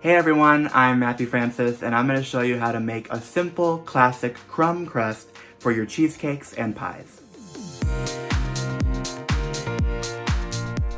Hey everyone, I'm Matthew Francis, and I'm going to show you how to make a simple, classic crumb crust for your cheesecakes and pies.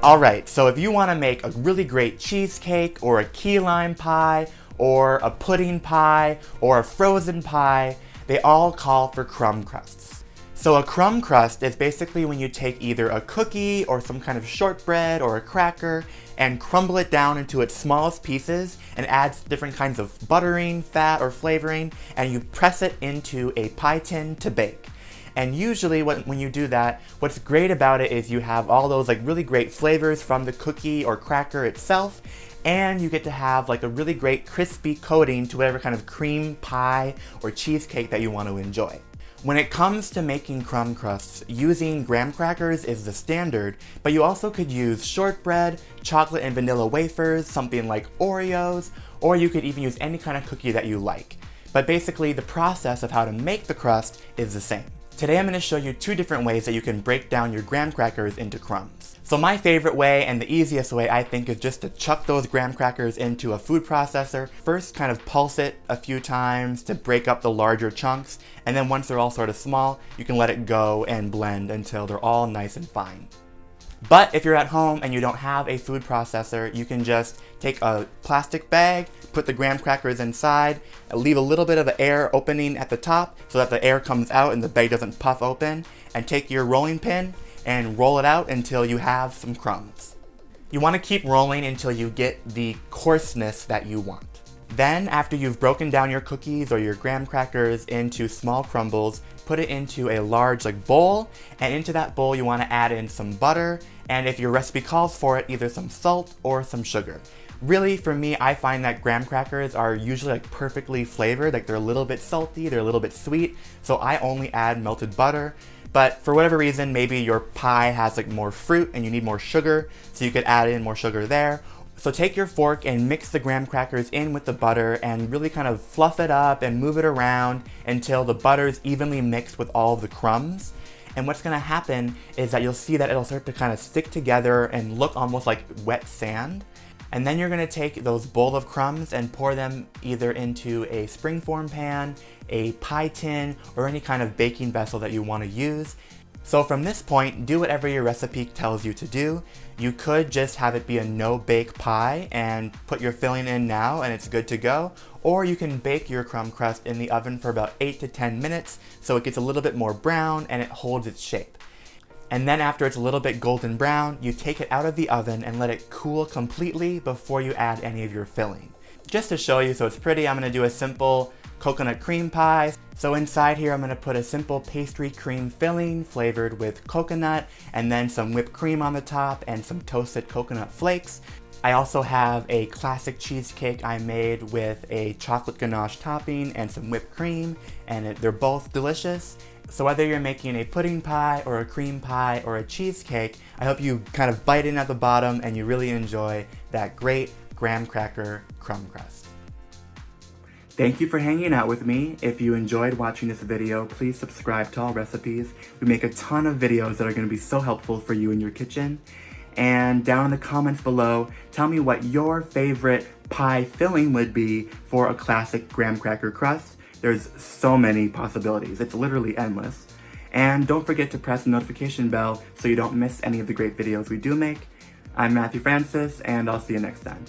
Alright, so if you want to make a really great cheesecake, or a key lime pie, or a pudding pie, or a frozen pie, they all call for crumb crusts. So a crumb crust is basically when you take either a cookie or some kind of shortbread or a cracker and crumble it down into its smallest pieces and add different kinds of buttering, fat, or flavoring, and you press it into a pie tin to bake. And usually when you do that, what's great about it is you have all those really great flavors from the cookie or cracker itself, and you get to have a really great crispy coating to whatever kind of cream pie or cheesecake that you want to enjoy. When it comes to making crumb crusts, using graham crackers is the standard, but you also could use shortbread, chocolate and vanilla wafers, something like Oreos, or you could even use any kind of cookie that you like. But basically, the process of how to make the crust is the same. Today I'm going to show you two different ways that you can break down your graham crackers into crumbs. So my favorite way, and the easiest way I think, is just to chuck those graham crackers into a food processor. First kind of pulse it a few times to break up the larger chunks, and then once they're all sort of small, you can let it go and blend until they're all nice and fine. But if you're at home and you don't have a food processor, you can just take a plastic bag, put the graham crackers inside, leave a little bit of an air opening at the top so that the air comes out and the bag doesn't puff open, and take your rolling pin and roll it out until you have some crumbs. You want to keep rolling until you get the coarseness that you want. Then, after you've broken down your cookies or your graham crackers into small crumbles, put it into a large bowl, and into that bowl you want to add in some butter, and if your recipe calls for it, either some salt or some sugar. Really, for me, I find that graham crackers are usually perfectly flavored, they're a little bit salty, they're a little bit sweet, so I only add melted butter. But for whatever reason, maybe your pie has more fruit and you need more sugar, so you could add in more sugar there. So take your fork and mix the graham crackers in with the butter and really kind of fluff it up and move it around until the butter is evenly mixed with all of the crumbs. And what's going to happen is that you'll see that it'll start to kind of stick together and look almost like wet sand. And then you're going to take those bowl of crumbs and pour them either into a springform pan, a pie tin, or any kind of baking vessel that you want to use. So from this point, do whatever your recipe tells you to do. You could just have it be a no-bake pie and put your filling in now and it's good to go. Or you can bake your crumb crust in the oven for about 8 to 10 minutes so it gets a little bit more brown and it holds its shape. And then after it's a little bit golden brown, you take it out of the oven and let it cool completely before you add any of your filling. Just to show you so it's pretty, I'm going to do a simple coconut cream pie. So inside here I'm going to put a simple pastry cream filling flavored with coconut and then some whipped cream on the top and some toasted coconut flakes. I also have a classic cheesecake I made with a chocolate ganache topping and some whipped cream, and they're both delicious. So whether you're making a pudding pie or a cream pie or a cheesecake, I hope you kind of bite in at the bottom and you really enjoy that great graham cracker crumb crust. Thank you for hanging out with me. If you enjoyed watching this video, please subscribe to All Recipes. We make a ton of videos that are going to be so helpful for you in your kitchen. And down in the comments below, tell me what your favorite pie filling would be for a classic graham cracker crust. There's so many possibilities. It's literally endless. And don't forget to press the notification bell so you don't miss any of the great videos we do make. I'm Matthew Francis, and I'll see you next time.